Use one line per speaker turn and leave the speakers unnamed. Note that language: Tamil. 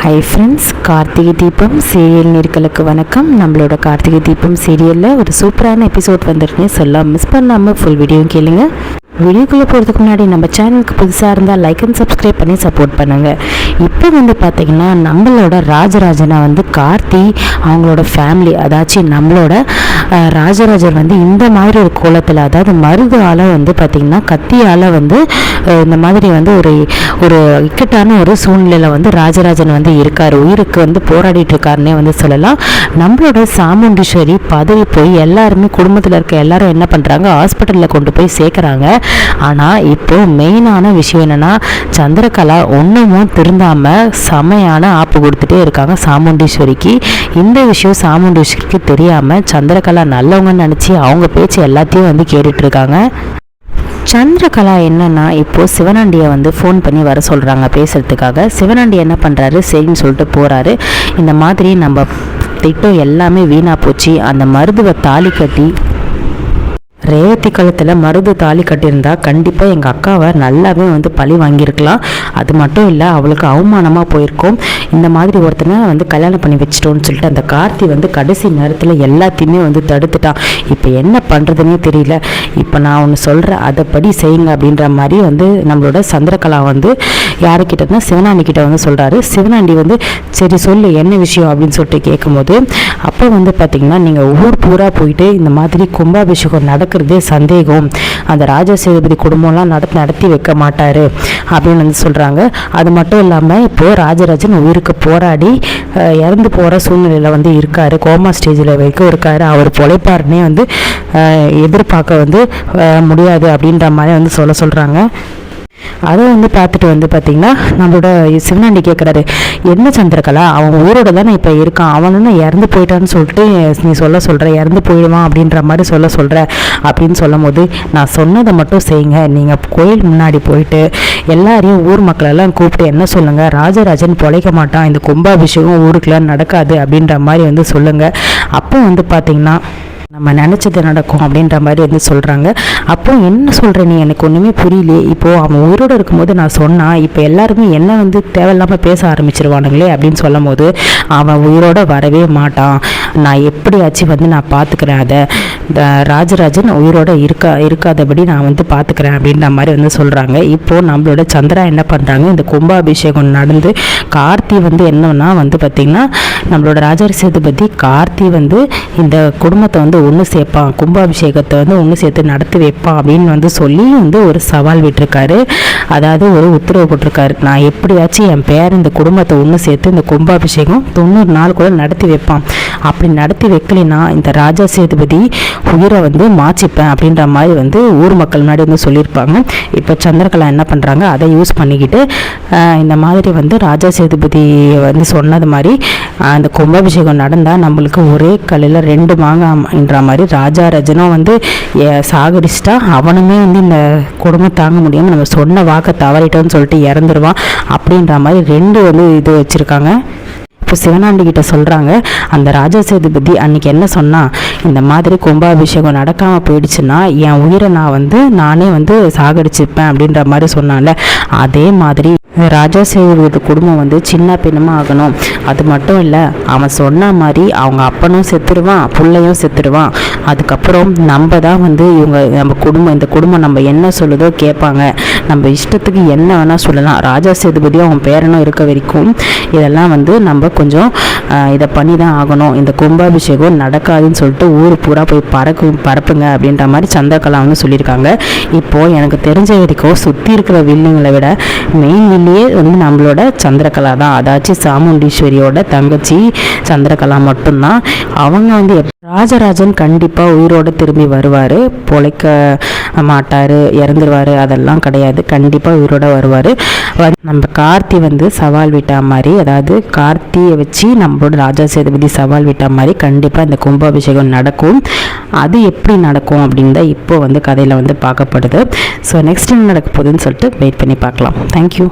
Hi friends, Karthigai Deepam serial நேயர்களுக்கு வணக்கம். நம்மளோட கார்த்திகை தீபம் சீரியலில் ஒரு சூப்பரான எபிசோட் வந்துருக்குன்னு சொல்லலாம். மிஸ் பண்ணாமல் ஃபுல் வீடியோ கேளுங்க. வீடியோக்குள்ளே போகிறதுக்கு முன்னாடி நம்ம சேனலுக்கு புதுசாக இருந்தால் லைக் அண்ட் சப்ஸ்கிரைப் பண்ணி சப்போர்ட் பண்ணுங்கள். இப்போ பார்த்திங்கன்னா நம்மளோட ராஜராஜனை கார்த்தி அவங்களோட ஃபேமிலி, அதாச்சும் நம்மளோட ராஜராஜர் இந்த மாதிரி ஒரு கோலத்தில், அதாவது மருதால் பார்த்திங்கன்னா கத்தியால் இந்த மாதிரி ஒரு இக்கட்டான ஒரு சூழ்நிலையில் ராஜராஜன் இருக்கார். உயிருக்கு போராடிட்டு இருக்காருன்னே சொல்லலாம். நம்மளோட சாமுண்டீஸ்வரி பதவி போய் எல்லாருமே குடும்பத்தில் இருக்க எல்லாரும் என்ன பண்ணுறாங்க, ஹாஸ்பிட்டலில் கொண்டு போய் சேர்க்குறாங்க. ஆனால் இப்போது மெயினான விஷயம் என்னென்னா, சந்திரகலா ஒன்றுமும் திருந்தாமல் செமையான ஆப்பு கொடுத்துட்டே இருக்காங்க சாமுண்டீஸ்வரிக்கு. இந்த விஷயம் சாமுண்டீஸ்வரிக்கு தெரியாமல் சந்திரகலா நல்லவங்கன்னு நினச்சி அவங்க பேச்சு எல்லாத்தையும் கேட்டுட்ருக்காங்க. சந்திரகலா என்னன்னா, இப்போது சிவனாண்டியை ஃபோன் பண்ணி வர சொல்கிறாங்க பேசுகிறதுக்காக. சிவனாண்டி என்ன பண்ணுறாரு, சரின்னு சொல்லிட்டு போகிறாரு. இந்த மாதிரி நம்ம திட்டம் எல்லாமே வீணாக போச்சு. அந்த மருதுவை தாலி கட்டி ரேவதி காலத்தில் மருது தாலி கட்டியிருந்தா கண்டிப்பாக எங்கள் அக்காவை நல்லாவே பழி வாங்கியிருக்கலாம். அது மட்டும் இல்லை, அவளுக்கு அவமானமாக போயிருக்கோம். இந்த மாதிரி ஒருத்தனை கல்யாணம் பண்ணி வச்சிட்டோன்னு சொல்லிட்டு அந்த கார்த்தி கடைசி நேரத்தில் எல்லாத்தையுமே தடுத்துட்டான். இப்போ என்ன பண்ணுறதுனே தெரியல. இப்போ நான் ஒன்று சொல்கிறேன், அதைப்படி செய்யுங்க அப்படின்ற மாதிரி நம்மளோட சந்திரகலா யாருக்கிட்டனா சிவனாண்டி கிட்ட சொல்கிறாரு. சிவனாண்டி சரி சொல்லு என்ன விஷயம் அப்படின்னு சொல்லிட்டு கேட்கும்போது, அப்போ பார்த்திங்கன்னா நீங்கள் ஊர் பூரா போயிட்டு இந்த மாதிரி கும்பாபிஷேகம் நடக்கிறதே சந்தேகம், அந்த ராஜசேதுபதி குடும்பம்லாம் நடத்தி வைக்க மாட்டார் அப்படின்னு சொல்கிறாங்க. அது மட்டும் இல்லாமல் இப்போது ராஜராஜன் உயிருக்கு போராடி இறந்து போகிற சூழ்நிலையில் இருக்கார். கோமா ஸ்டேஜில் வரைக்கும் இருக்கார். அவர் பொழைப்பாருன்னே எதிர்பார்க்க முடியாது அப்படின்ற மாதிரி சொல்கிறாங்க. அதை பார்த்துட்டு பார்த்திங்கன்னா நம்மளோட சிவனாண்டி கேட்குறாரு, என்ன சந்திரகலா, அவன் உயிரோட தானே இப்போ இருக்கான், அவனு இறந்து போயிட்டான்னு சொல்லிட்டு நீ சொல்கிற, இறந்து போயிடுவான் அப்படின்ற மாதிரி சொல்கிற அப்படின்னு சொல்லும் போது, நான் சொன்னதை மட்டும் செய்யுங்க. நீங்கள் கோயில் முன்னாடி போயிட்டு எல்லாரையும் ஊர் மக்களெல்லாம் கூப்பிட்டு என்ன சொல்லுங்கள், ராஜராஜன் பொழைக்க மாட்டான், இந்த கும்பாபிஷேகம் ஊருக்குலாம் நடக்காது அப்படின்ற மாதிரி சொல்லுங்கள். அப்போ பார்த்திங்கன்னா நம்ம நினச்சது நடக்கும் அப்படின்ற மாதிரி சொல்கிறாங்க. அப்போ என்ன சொல்கிற நீ, எனக்கு ஒன்றுமே புரியலையே. இப்போது அவன் உயிரோடு இருக்கும்போது நான் சொன்னான், இப்போ எல்லாருமே என்ன தேவையில்லாமல் பேச ஆரம்பிச்சிருவானுங்களே அப்படின்னு சொல்லும் போது, அவன் உயிரோடு வரவே மாட்டான், நான் எப்படியாச்சும் நான் பார்த்துக்கிறேன், அதை இந்த ராஜராஜன் உயிரோடு இருக்காதபடி நான் பார்த்துக்கிறேன் அப்படின்ற மாதிரி சொல்கிறாங்க. இப்போது நம்மளோட சந்திரா என்ன பண்ணுறாங்க, இந்த கும்பாபிஷேகம் நடந்து கார்த்தி என்னன்னா பார்த்திங்கன்னா நம்மளோட ராஜசேதுபதி கார்த்தி இந்த குடும்பத்தை ஒன்று சேர்ப்பான், கும்பாபிஷேகத்தை ஒன்று சேர்த்து நடத்தி வைப்பான் அப்படின்னு சொல்லி ஒரு சவால் விட்டுருக்காரு. அதாவது ஒரு உத்தரவு போட்டிருக்காரு, நான் எப்படியாச்சும் என் பேர் இந்த குடும்பத்தை ஒன்று சேர்த்து இந்த கும்பாபிஷேகம் 90 நாள் கூட நடத்தி வைப்பான், அப்படி நடத்தி வைக்கலைன்னா இந்த ராஜா சேதுபதி உயிரை மாச்சிப்பேன் அப்படின்ற மாதிரி ஊர் மக்கள் முன்னாடி சொல்லியிருப்பாங்க. இப்போ சந்திரகலா என்ன பண்ணுறாங்க, அதை யூஸ் பண்ணிக்கிட்டு இந்த மாதிரி ராஜா சேதுபதி சொன்னது மாதிரி அந்த கும்பாபிஷேகம் நடந்தால் நம்மளுக்கு ஒரே கல்லில் 2 மாங்காய்ன்ற மாதிரி ராஜராஜனும் சாகடிச்சிட்டா அவனுமே இந்த குடும்பம் தாங்க முடியாமல் நம்ம சொன்ன வாக்கை தவறிட்டோன்னு சொல்லிட்டு இறந்துருவான் அப்படின்ற மாதிரி 2 இது வச்சுருக்காங்க. இப்போ சிவனாண்டி கிட்ட சொல்கிறாங்க, அந்த ராஜசேதுபதி அன்றைக்கி என்ன சொன்னால், இந்த மாதிரி கும்பாபிஷேகம் நடக்காமல் போயிடுச்சுன்னா என் உயிரை நான் நானே சாகடிச்சுப்பேன் அப்படின்ற மாதிரி சொன்னால, அதே மாதிரி ராஜசேதுபதி குடும்பம் சின்ன பின்னமாக ஆகணும். அது மட்டும் இல்லை, அவன் சொன்ன மாதிரி அவங்க அப்பனும் செத்துருவான், பிள்ளையும் செத்துருவான். அதுக்கப்புறம் நம்ம தான் நம்ம குடும்பம், இந்த குடும்பம் நம்ம என்ன சொல்லுதோ கேட்பாங்க, நம்ம இஷ்டத்துக்கு என்ன வேணால் சொல்லலாம். ராஜசேதுபதியும் அவன் பேரனும் இருக்க வரைக்கும் இதெல்லாம் நம்ம கொஞ்சம் இதை பண்ணி தான் ஆகணும். இந்த கும்பாபிஷேகம் நடக்காதுன்னு சொல்லிட்டு ஊர் பூரா போய் பரப்புங்க அப்படின்ற மாதிரி சந்திரகலா சொல்லியிருக்காங்க. இப்போது எனக்கு தெரிஞ்ச வரைக்கும் சுற்றி இருக்கிற வில்லுங்களை விட மெயின் வில்லியே நம்மளோட சந்திரகலா தான். அதாச்சும் சாமுண்டீஸ்வரியோட தங்கச்சி சந்திரகலா மட்டும்தான். அவங்க ராஜராஜன் கண்டிப்பாக உயிரோடு திரும்பி வருவார், பொழைக்க மாட்டார், இறந்துருவார், அதெல்லாம் கிடையாது, கண்டிப்பாக உயிரோடு வருவார். நம்ம கார்த்தி சவால் விட்டா மாதிரி, அதாவது கார்த்தியை வச்சு நம்மளோட ராஜா சேதுபதி சவால் விட்டா மாதிரி கண்டிப்பாக இந்த கும்பாபிஷேகம் நடக்கும். அது எப்படி நடக்கும் அப்படின்னு தான் இப்போ கதையில் பார்க்கப்படுது. ஸோ நெக்ஸ்ட் என்ன நடக்க போகுதுன்னு சொல்லிட்டு வெயிட் பண்ணி பார்க்கலாம். தேங்க்யூ.